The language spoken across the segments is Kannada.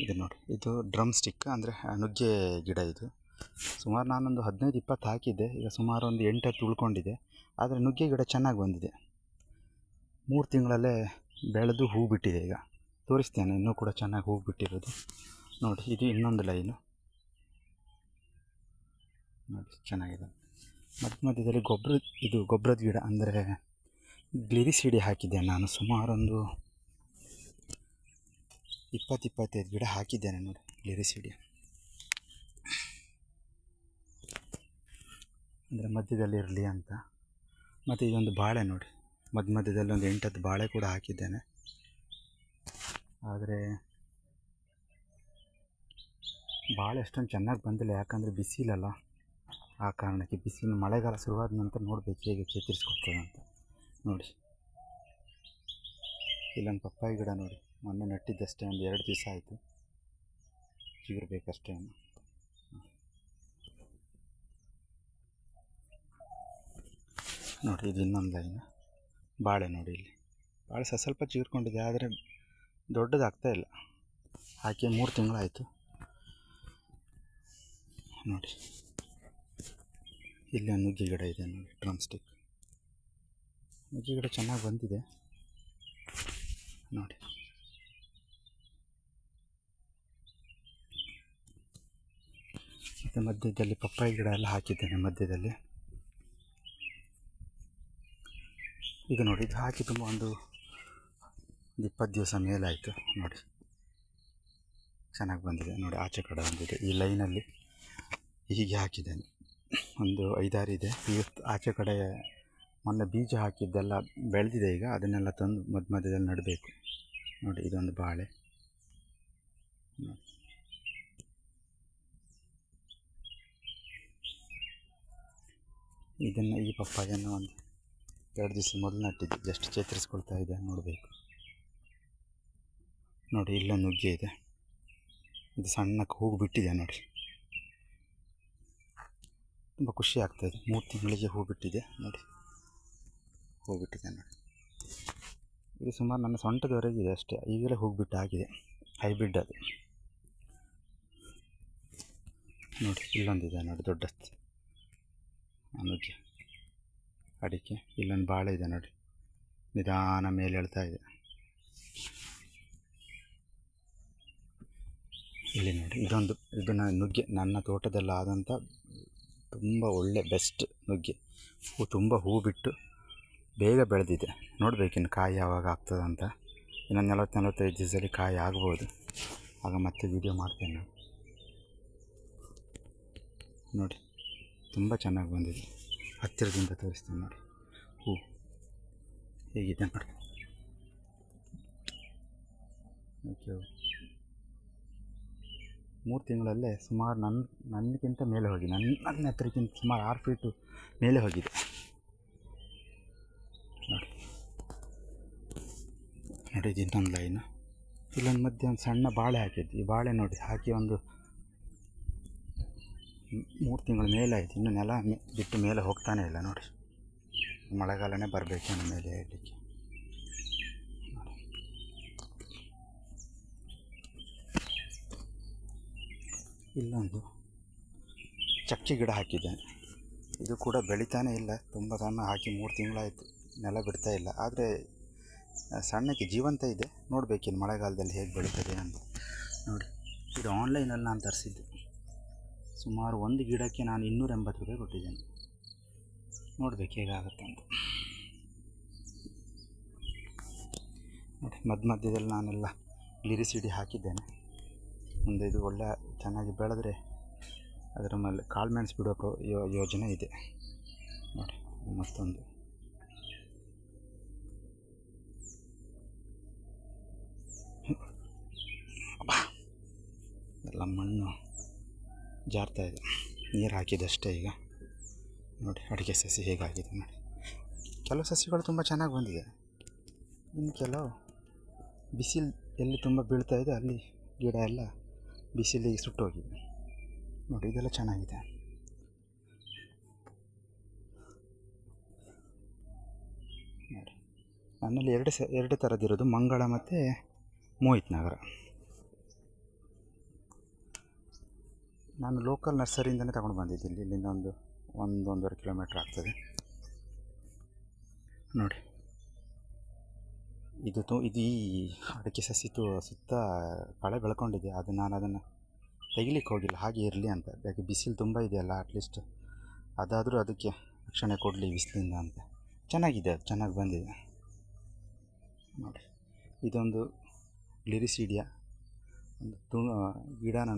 ಇದು ನೋಡಿ, ಇದು ಡ್ರಮ್ ಸ್ಟಿಕ್ ಅಂದರೆ ನುಗ್ಗೆ ಗಿಡ. ಇದು ಸುಮಾರು ನಾನೊಂದು 15-20 ಹಾಕಿದ್ದೆ. ಈಗ ಸುಮಾರು ಒಂದು 8-10 ಉಳ್ಕೊಂಡಿದೆ. ಆದರೆ ನುಗ್ಗೆ ಗಿಡ ಚೆನ್ನಾಗಿ ಬಂದಿದೆ. 3 ತಿಂಗಳಲ್ಲೇ ಬೆಳೆದು ಹೂ ಬಿಟ್ಟಿದೆ. ಈಗ ತೋರಿಸ್ತೇನೆ, ಇನ್ನೂ ಕೂಡ ಚೆನ್ನಾಗಿ ಹೂ ಬಿಟ್ಟಿರೋದು ನೋಡಿ. ಇದು ಇನ್ನೊಂದು ಲೈನು ನೋಡಿ, ಚೆನ್ನಾಗಿದೆ. ಮಧ್ಯದಲ್ಲಿ ಗೊಬ್ಬರದ ಗಿಡ ಅಂದರೆ ಗ್ಲಿರಿಸಿಡಿ ಹಾಕಿದ್ದೆ ನಾನು. ಸುಮಾರೊಂದು 20-25 ಗಿಡ ಹಾಕಿದ್ದೇನೆ ನೋಡಿ, ಗ್ಲಿರಿಸಿಡಿ ಅಂದರೆ ಮಧ್ಯದಲ್ಲಿ ಇರಲಿ ಅಂತ. ಮತ್ತು ಇದೊಂದು ಬಾಳೆ ನೋಡಿ, ಮಧ್ಯದಲ್ಲಿ ಒಂದು 8-10 ಬಾಳೆ ಕೂಡ ಹಾಕಿದ್ದೇನೆ. ಆದರೆ ಬಾಳೆ ಅಷ್ಟೊಂದು ಚೆನ್ನಾಗಿ ಬಂದಿಲ್ಲ, ಯಾಕಂದರೆ ಬಿಸಿಲಲ್ಲ. ಆ ಕಾರಣಕ್ಕೆ ಬಿಸಿಲು ಮಳೆಗಾಲ ಶುರುವಾದ ನಂತರ ನೋಡಬೇಕು ಹೇಗೆ ಚೇತರಿಸ್ಕೊಳ್ತದೆ ಅಂತ ನೋಡಿ. ಇಲ್ಲೊಂದು ಪಪ್ಪಾಯಿ ಗಿಡ ನೋಡಿ, ಮೊನ್ನೆ ನೆಟ್ಟಿದ್ದಷ್ಟೇ, ಒಂದು 2 ದಿವಸ ಆಯಿತು, ಚಿಗುರಬೇಕಷ್ಟೇ. ನೋಡಿ, ಇದು ಇನ್ನೊಂದು ಲೈನ್ ಬಾಳೆ ನೋಡಿ. ಇಲ್ಲಿ ಬಾಳೆ ಸ್ವಲ್ಪ ಚಿಗುರ್ಕೊಂಡಿದೆ, ಆದರೆ ದೊಡ್ಡದಾಗ್ತಾ ಇಲ್ಲ. ಹಾಕಿ 3 ತಿಂಗಳಾಯಿತು ನೋಡಿ. ಇಲ್ಲಿ ಒಂದು ನುಗ್ಗೆ ಗಿಡ ಇದೆ ನೋಡಿ, ಡ್ರಮ್ ಸ್ಟಿಕ್ ನುಗ್ಗೆ ಗಿಡ ಚೆನ್ನಾಗಿ ಬಂದಿದೆ ನೋಡಿ. ಮತ್ತು ಮಧ್ಯದಲ್ಲಿ ಪಪ್ಪಾಯಿ ಗಿಡ ಎಲ್ಲ ಹಾಕಿದ್ದೇನೆ ಮಧ್ಯದಲ್ಲಿ. ಈಗ ನೋಡಿ, ಇದು ಹಾಕಿ ತುಂಬ ಒಂದು 20 ದಿವಸ ಮೇಲಾಯಿತು ನೋಡಿ. ಚೆನ್ನಾಗಿ ಬಂದಿದೆ ನೋಡಿ. ಆಚೆ ಕಡೆ ಬಂದಿದೆ, ಈ ಲೈನಲ್ಲಿ ಹೀಗೆ ಹಾಕಿದ್ದೇನೆ. ಒಂದು 5-6 ಇದೆ. ಈಗ ಆಚೆ ಕಡೆ ಮೊನ್ನೆ ಬೀಜ ಹಾಕಿದ್ದೆಲ್ಲ ಬೆಳೆದಿದೆ. ಈಗ ಅದನ್ನೆಲ್ಲ ತಂದು ಮಧ್ಯದಲ್ಲಿ ನೆಡಬೇಕು ನೋಡಿ. ಇದೊಂದು ಬಾಳೆ ನೋಡಿ. ಈ ಪಪ್ಪಾಯನ್ನು ಒಂದು 2 ದಿವಸ ಮೊದಲು ನಟ್ಟಿದ್ದೆ, ಜಸ್ಟ್ ಚೇತರಿಸ್ಕೊಳ್ತಾ ಇದೆ, ನೋಡಬೇಕು ನೋಡಿ. ಇಲ್ಲೊಂದು ನುಗ್ಗೆ ಇದೆ, ಇದು ಸಣ್ಣಕ್ಕೆ ಹೂವು ಬಿಟ್ಟಿದೆ ನೋಡಿ. ತುಂಬ ಖುಷಿ ಆಗ್ತಾಯಿದೆ. 3 ತಿಂಗಳಿಗೆ ಹೂ ಬಿಟ್ಟಿದೆ ನೋಡಿ, ಹೂ ಬಿಟ್ಟಿದೆ ನೋಡಿ. ಇದು ಸುಮಾರು ನನ್ನ ಸೊಂಟದವರೆಗಿದೆ ಅಷ್ಟೇ, ಈಗಲೇ ಹೋಗಿಬಿಟ್ಟು ಆಗಿದೆ. ಹೈಬ್ರಿಡ್ ಅದು ನೋಡಿ. ಇಲ್ಲೊಂದಿದೆ ನೋಡಿ, ದೊಡ್ಡ ನುಗ್ಗೆ ಅಡಿಕೆ. ಇಲ್ಲೊಂದು ಬಾಳೆ ಇದೆ ನೋಡಿ, ನಿಧಾನ ಮೇಲೆ ಹೇಳ್ತಾ ಇದೆ. ಇಲ್ಲಿ ನೋಡಿ, ಇದು ನುಗ್ಗೆ ನನ್ನ ತೋಟದಲ್ಲಾದಂಥ ತುಂಬ ಒಳ್ಳೆ ಬೆಸ್ಟ್ ನುಗ್ಗೆ. ತುಂಬ ಹೂ ಬಿಟ್ಟು ಬೇಗ ಬೆಳೆದಿದೆ. ನೋಡಬೇಕಿನ್ನು ಕಾಯಿ ಯಾವಾಗ ಆಗ್ತದಂತ. ಇನ್ನೊಂದು 40-45 ದಿವಸದಲ್ಲಿ ಕಾಯಿ ಆಗ್ಬೋದು. ಆಗ ಮತ್ತೆ ವೀಡಿಯೋ ಮಾಡ್ತೇನೆ ನೋಡಿ. ತುಂಬ ಚೆನ್ನಾಗಿ ಬಂದಿದೆ, ಹತ್ತಿರದಿಂದ ತೋರಿಸ್ತೇನೆ ನೋಡಿ. ಹೂ ಹೇಗಿದೆ ನೋಡಿ. ಓಕೆ, 3 ತಿಂಗಳಲ್ಲೇ ಸುಮಾರು ನನಗಿಂತ ಮೇಲೆ ಹೋಗಿ, ನನ್ನ ಎತ್ತರಕ್ಕಿಂತ ಸುಮಾರು 6 ಫೀಟು ಮೇಲೆ ಹೋಗಿದೆ ನೋಡಿ. ಇದು ಇನ್ನೊಂದು ಲೈನು. ಇಲ್ಲೊಂದು ಮಧ್ಯೆ ಒಂದು ಸಣ್ಣ ಬಾಳೆ ಹಾಕಿದ್ದು. ಈ ಬಾಳೆ ನೋಡಿ ಹಾಕಿ ಒಂದು 3 ತಿಂಗಳ ಮೇಲೆ ಆಯಿತು. ಇನ್ನು ನೆಲ ಬಿಟ್ಟು ಮೇಲೆ ಹೋಗ್ತಾನೆ ಇಲ್ಲ ನೋಡಿ. ಮಳೆಗಾಲನೇ ಬರಬೇಕೇನೋ ಮೇಲೆ ಹೇಳಲಿಕ್ಕೆ. ಇಲ್ಲೊಂದು ಚಕ್ಕೆ ಗಿಡ ಹಾಕಿದ್ದೇನೆ. ಇದು ಕೂಡ ಬೆಳಿತಾನೆ ಇಲ್ಲ, ತುಂಬ ಸಣ್ಣ ಹಾಕಿ 3 ತಿಂಗಳಾಯಿತು, ನೆಲ ಬಿಡ್ತಾ ಇಲ್ಲ. ಆದರೆ ಸಣ್ಣಕ್ಕೆ ಜೀವಂತ ಇದೆ. ನೋಡಬೇಕಿನ್ನು ಮಳೆಗಾಲದಲ್ಲಿ ಹೇಗೆ ಬೆಳೀತದೆ ಅಂತ ನೋಡಿ. ಇದು ಆನ್ಲೈನಲ್ಲಿ ನಾನು ತರಿಸಿದ್ದು. ಸುಮಾರು ಒಂದು ಗಿಡಕ್ಕೆ ನಾನು 280 ರೂಪಾಯಿ ಕೊಟ್ಟಿದ್ದೇನೆ. ನೋಡಬೇಕು ಹೇಗಾಗುತ್ತೆ ಅಂತ ನೋಡಿ. ಮಧ್ಯದಲ್ಲಿ ನಾನೆಲ್ಲ ಗ್ಲಿರಿಸಿಡಿ ಹಾಕಿದ್ದೇನೆ. ಮುಂದೆ ಇದು ಒಳ್ಳೆ ಚೆನ್ನಾಗಿ ಬೆಳೆದ್ರೆ ಅದರ ಮೇಲೆ ಕಾಳುಮೆಣಸು ಬಿಡೋ ಯೋಜನೆ ಇದೆ ನೋಡಿ. ಮತ್ತೊಂದು ಎಲ್ಲ ಮಣ್ಣು ಜಾರ್ತಾ ಇದೆ, ನೀರು ಹಾಕಿದಷ್ಟೇ ಈಗ ನೋಡಿ. ಅಡಿಕೆ ಸಸಿ ಹೇಗಾಗಿದೆ ನೋಡಿ. ಕೆಲವು ಸಸಿಗಳು ತುಂಬ ಚೆನ್ನಾಗಿ ಬಂದಿದೆ, ಇನ್ನು ಕೆಲವು ಬಿಸಿಲು ಎಲ್ಲಿ ತುಂಬ ಬೀಳ್ತಾ ಇದೆ ಅಲ್ಲಿ ಗಿಡ ಎಲ್ಲ ಬಿಸಿಲಿಗೆ ಸುಟ್ಟೋಗಿದೆ ನೋಡಿ. ಇದೆಲ್ಲ ಚೆನ್ನಾಗಿದೆ ನೋಡಿ. ನನ್ನಲ್ಲಿ ಎರಡು ಥರದ್ದಿರೋದು, ಮಂಗಳ ಮತ್ತು ಮೋಹಿತ್ ನಗರ. ನಾನು ಲೋಕಲ್ ನರ್ಸರಿಯಿಂದನೇ ತಗೊಂಡು ಬಂದಿದ್ದೀನಿ. ಇಲ್ಲಿಂದ ಒಂದೂವರೆ ಕಿಲೋಮೀಟ್ರ್ ಆಗ್ತದೆ ನೋಡಿ. ಇದು ಈ ಅಡಿಕೆ ಸಸಿ ಸುತ್ತ ಕಳೆ ಬೆಳ್ಕೊಂಡಿದೆ. ನಾನು ಅದನ್ನು ತೆಗಿಲಿಕ್ಕೆ ಹೋಗಿಲ್ಲ, ಹಾಗೆ ಇರಲಿ ಅಂತ. ಯಾಕೆ ಬಿಸಿಲು ತುಂಬ ಇದೆಯಲ್ಲ, ಅಟ್ಲೀಸ್ಟ್ ಅದಾದರೂ ಅದಕ್ಕೆ ರಕ್ಷಣೆ ಕೊಡಲಿ ಬಿಸಿಲಿಂದ ಅಂತ. ಚೆನ್ನಾಗಿದೆ, ಅದು ಚೆನ್ನಾಗಿ ಬಂದಿದೆ ನೋಡಿ. ಇದೊಂದು ಗ್ಲಿರಿಸೀಡಿಯಾ ಒಂದು ಗಿಡನ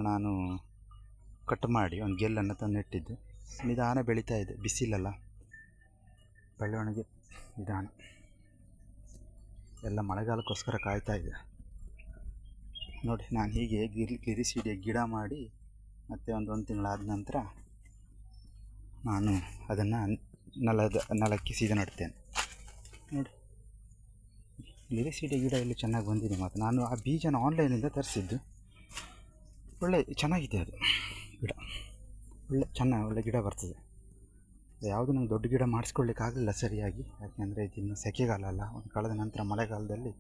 ನಾನು ಕಟ್ ಮಾಡಿ ಒಂದು ಗೆಲ್ಲನ್ನು ತಂದು ನೆಟ್ಟಿದ್ದು. ನಿಧಾನ ಬೆಳೀತಾ ಇದೆ, ಬಿಸಿಲಲ್ಲ, ಬೆಳವಣಿಗೆ ನಿಧಾನ. ಎಲ್ಲ ಮಳೆಗಾಲಕ್ಕೋಸ್ಕರ ಕಾಯ್ತಾ ಇದೆ ನೋಡಿ. ನಾನು ಹೀಗೆ ಗ್ಲಿರಿಸೀಡಿಯಾ ಗಿಡ ಮಾಡಿ ಮತ್ತೆ ಒಂದು ತಿಂಗಳಾದ ನಂತರ ನಾನು ಅದನ್ನು ನೆಲಕ್ಕೆ ಸೀದಾ ನೆಡ್ತೇನೆ ನೋಡಿ. ಗ್ಲಿರಿಸೀಡಿಯಾ ಗಿಡ ಇಲ್ಲಿ ಚೆನ್ನಾಗಿ ಬಂದಿದೆ. ಮತ್ತು ನಾನು ಆ ಬೀಜನ ಆನ್ಲೈನಿಂದ ತರಿಸಿದ್ದು. ಚೆನ್ನಾಗಿದೆ ಅದು ಗಿಡ, ಒಳ್ಳೆ ಗಿಡ ಬರ್ತದೆ. ಯಾವುದು ನಂಗೆ ದೊಡ್ಡ ಗಿಡ ಮಾಡಿಸ್ಕೊಳ್ಲಿಕ್ಕೆ ಆಗಲಿಲ್ಲ ಸರಿಯಾಗಿ, ಯಾಕೆಂದರೆ ಇದಿನ್ನು ಸೆಕೆಗಾಲ ಅಲ್ಲ. ಒಂದು ಕಳೆದ ನಂತರ ಮಳೆಗಾಲದಲ್ಲಿ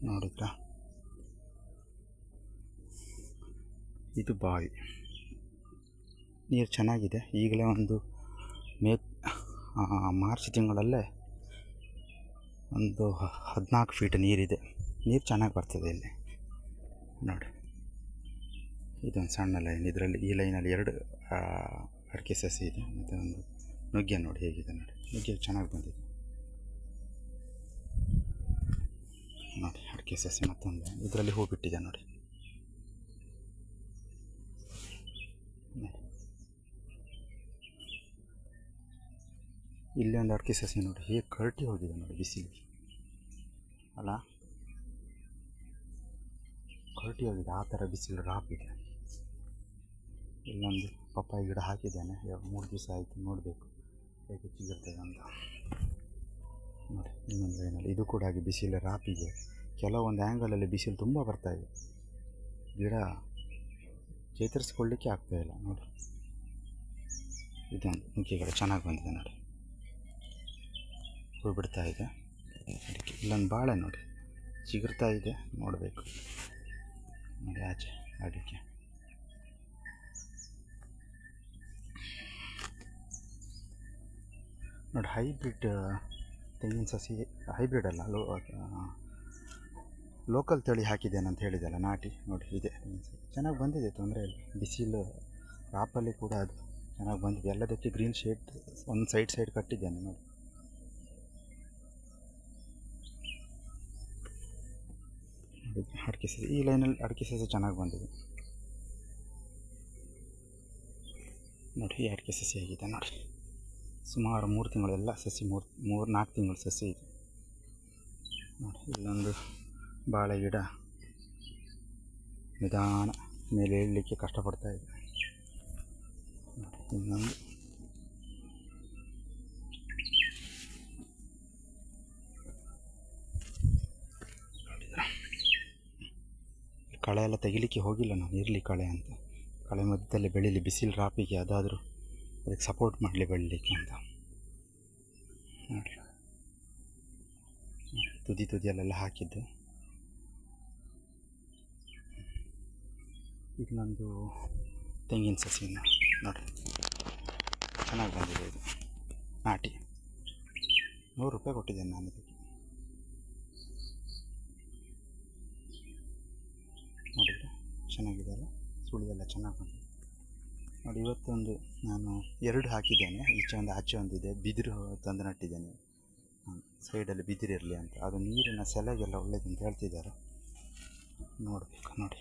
ನೋಡಿದ್ರಾ, ಇದು ಬಾವಿ, ನೀರು ಚೆನ್ನಾಗಿದೆ. ಈಗಲೇ ಮಾರ್ಚ್ ತಿಂಗಳಲ್ಲೇ 14 ಫೀಟ್ ನೀರಿದೆ. ನೀರು ಚೆನ್ನಾಗಿ ಬರ್ತದೆ ಇಲ್ಲಿ ನೋಡಿ. ಇದೊಂದು ಸಣ್ಣ ಲೈನ್, ಇದರಲ್ಲಿ ಈ ಲೈನಲ್ಲಿ 2 ಅಡಿಕೆ ಸಸಿ ಇದೆ. ಮತ್ತು ಒಂದು ನುಗ್ಗೆ ನೋಡಿ ಹೇಗಿದೆ ನೋಡಿ. ನುಗ್ಗೆ ಚೆನ್ನಾಗಿ ಬಂದಿದೆ ನೋಡಿ. ಅಡಿಕೆ ಸಸಿ ಮತ್ತೊಂದು ಇದರಲ್ಲಿ ಹೂ ಬಿಟ್ಟಿದೆ ನೋಡಿ. ಇಲ್ಲಿ ಒಂದು ಅಡಿಕೆ ಸಸಿ ನೋಡಿ ಹೇಗೆ ಕರಟಿ ಹೋಗಿದೆ ನೋಡಿ, ಬಿಸಿಲಿಗೆ ಅಲ್ಲ, ಕರಟಿ ಹೋಗಿದೆ. ಆ ಥರ ಬಿಸಿಲು ರಾಪಿದೆ. ಇಲ್ಲೊಂದು ಪಪ್ಪಾಯಿ ಗಿಡ ಹಾಕಿದ್ದೇನೆ, 3 ದಿವಸ ಆಯಿತು, ನೋಡಬೇಕು ಹೇಗೆ ಚಿಗುರ್ತದೆ ಅಂತ ನೋಡಿ. ಇನ್ನೊಂದು ಲೈನಲ್ಲಿ ಇದು ಕೂಡ ಹಾಗೆ ಬಿಸಿಲು ರಾಪಿಗೆ. ಕೆಲವೊಂದು ಆ್ಯಂಗಲಲ್ಲಿ ಬಿಸಿಲು ತುಂಬ ಬರ್ತಾಯಿದೆ, ಗಿಡ ಚೇತರಿಸ್ಕೊಳ್ಳಿಕ್ಕೆ ಆಗ್ತಾಯಿಲ್ಲ ನೋಡಿ. ಇದೊಂದು ನುಗ್ಗೆ ಗಿಡ ಚೆನ್ನಾಗಿ ಬಂದಿದೆ ನೋಡಿ, ಹೂ ಬಿಡ್ತಾ ಇದೆ. ಅದಕ್ಕೆ ಇಲ್ಲೊಂದು ಬಾಳೆ ನೋಡಿ ಚಿಗುರ್ತಾ ಇದೆ, ನೋಡಬೇಕು ನೋಡಿ. ಆಚೆ ಅಡಿಕೆ ನೋಡಿ. ಹೈಬ್ರಿಡ್ ತೆಂಗಿನ ಸಸಿ, ಹೈಬ್ರಿಡ್ ಅಲ್ಲ, ಲೋಕಲ್ ತಳಿ ಹಾಕಿದ್ದೇನೆ ಅಂತ ಹೇಳಿದೆಲ್ಲ, ನಾಟಿ ನೋಡಿ. ಇದೆ ಚೆನ್ನಾಗಿ ಬಂದಿದೆ, ತೊಂದರೆ ಇಲ್ಲ. ಬಿಸಿಲು ರಾಪಲ್ಲಿ ಕೂಡ ಅದು ಚೆನ್ನಾಗಿ ಬಂದಿದೆ. ಎಲ್ಲದಕ್ಕೆ ಗ್ರೀನ್ ಶೇಡ್ ಒಂದು ಸೈಡ್ ಕಟ್ಟಿದ್ದೇನೆ ನೋಡಿ. ಅಡಿಕೆ ಸಸಿ ಈ ಲೈನಲ್ಲಿ ಅಡಿಕೆ ಸಸಿ ಚೆನ್ನಾಗಿ ಬಂದಿದೆ ನೋಡಿ. ಈ ಅಡಿಕೆ ಸಸಿ ಆಗಿದೆ ನೋಡಿ. ಸುಮಾರು 3 ತಿಂಗಳೆಲ್ಲ ಸಸಿ, 4 ತಿಂಗಳ ಸಸಿ ಇದೆ ನೋಡಿ. ಇಲ್ಲೊಂದು ಬಾಳೆ ಗಿಡ ನಿಧಾನ ಮೇಲೆ ಏಳಲಿಕ್ಕೆ ಕಷ್ಟಪಡ್ತಾ ಇದೆ. ಇನ್ನೊಂದು ಕಳೆ ಎಲ್ಲ ತೆಗಿಲಿಕ್ಕೆ ಹೋಗಿಲ್ಲ ನಾನು, ಇರಲಿ ಕಳೆ ಅಂತ. ಕಳೆ ಮಧ್ಯದಲ್ಲಿ ಬೆಳೀಲಿ, ಬಿಸಿಲು ರಾಪಿಗೆ ಅದಾದರೂ ಅದಕ್ಕೆ ಸಪೋರ್ಟ್ ಮಾಡಲಿ ಬೆಳೀಲಿಕ್ಕೆ ಅಂತ ನೋಡಿ. ತುದಿಯಲ್ಲೆಲ್ಲ ಹಾಕಿದ್ದು. ಇಲ್ಲೊಂದು ತೆಂಗಿನ ಸಸಿನ ನೋಡಿ, ಚೆನ್ನಾಗಿ ಬಂದಿದೆ. ಇದು ನಾಟಿ, 100 ರೂಪಾಯಿ ಕೊಟ್ಟಿದ್ದೇನೆ ನಾನು ಇದಕ್ಕೆ ನೋಡಿದರೆ. ಚೆನ್ನಾಗಿದೆ ಅಲ್ಲ, ಸುಳಿಯೆಲ್ಲ ಚೆನ್ನಾಗಿ ಬಂದಿದೆ ನೋಡಿ. ಇವತ್ತೊಂದು ನಾನು 2 ಹಾಕಿದ್ದೇನೆ, ಈಚೆ ಒಂದು ಆಚೆ ಒಂದಿದೆ. ಬಿದಿರು ತಂದು ನಟ್ಟಿದ್ದೇನೆ, ಸೈಡಲ್ಲಿ ಬಿದಿರಿರಲಿ ಅಂತ. ಅದು ನೀರಿನ ಸೆಲೆಗೆಲ್ಲ ಒಳ್ಳೇದು ಅಂತ ಹೇಳ್ತಿದ್ದಾರೆ, ನೋಡಬೇಕು ನೋಡಿ.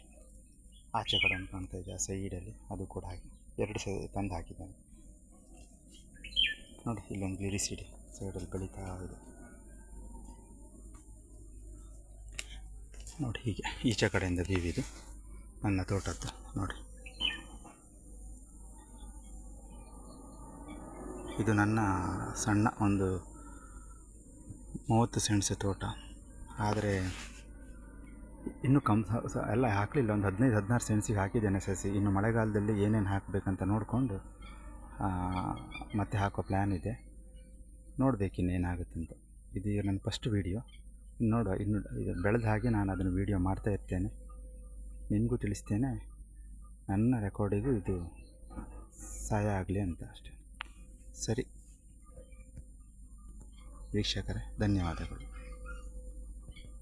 ಆಚೆ ಕಡೆ ಒಂದು ಕಾಣ್ತಾ ಇದೆ, ಆ ಸೈಡಲ್ಲಿ ಅದು ಕೂಡ ಹಾಕಿ 2 ತಂದು ಹಾಕಿದ್ದೇನೆ ನೋಡಿ. ಇಲ್ಲೊಂದು ಗ್ಲಿರಿಸೀಡಿಯಾ ಸೈಡಲ್ಲಿ ಬೆಳೀತಾ ಇದೆ ನೋಡಿ. ಹೀಗೆ ಈಚೆ ಕಡೆಯಿಂದ ಬೀವಿದು ನನ್ನ ತೋಟದ್ದು ನೋಡಿ. ಇದು ನನ್ನ ಸಣ್ಣ ಒಂದು 30 ಸೆಣಸು ತೋಟ. ಆದರೆ ಇನ್ನೂ ಎಲ್ಲ ಹಾಕಲಿಲ್ಲ, ಒಂದು 15-16 ಸೆಣಸಿಗೆ ಹಾಕಿದ್ದೇನೆ ಸಸಿ. ಇನ್ನು ಮಳೆಗಾಲದಲ್ಲಿ ಏನೇನು ಹಾಕಬೇಕಂತ ನೋಡಿಕೊಂಡು ಮತ್ತೆ ಹಾಕೋ ಪ್ಲ್ಯಾನ್ ಇದೆ. ನೋಡಬೇಕು ಇನ್ನೇನಾಗುತ್ತೆ ಅಂತ. ಇದು ಈಗ ನನ್ನ ಫಸ್ಟ್ ವೀಡಿಯೋ. ನೋಡುವ, ಇನ್ನು ಇದು ಬೆಳೆದ ಹಾಗೆ ನಾನು ಅದನ್ನು ವೀಡಿಯೋ ಮಾಡ್ತಾ ಇರ್ತೇನೆ, ನಿಮಗೂ ತಿಳಿಸ್ತೇನೆ. ನನ್ನ ರೆಕಾರ್ಡಿಗೂ ಇದು ಸಹಾಯ ಆಗಲಿ ಅಂತ ಅಷ್ಟೇ. ಸರಿ ವೀಕ್ಷಕರೇ, ಧನ್ಯವಾದಗಳು.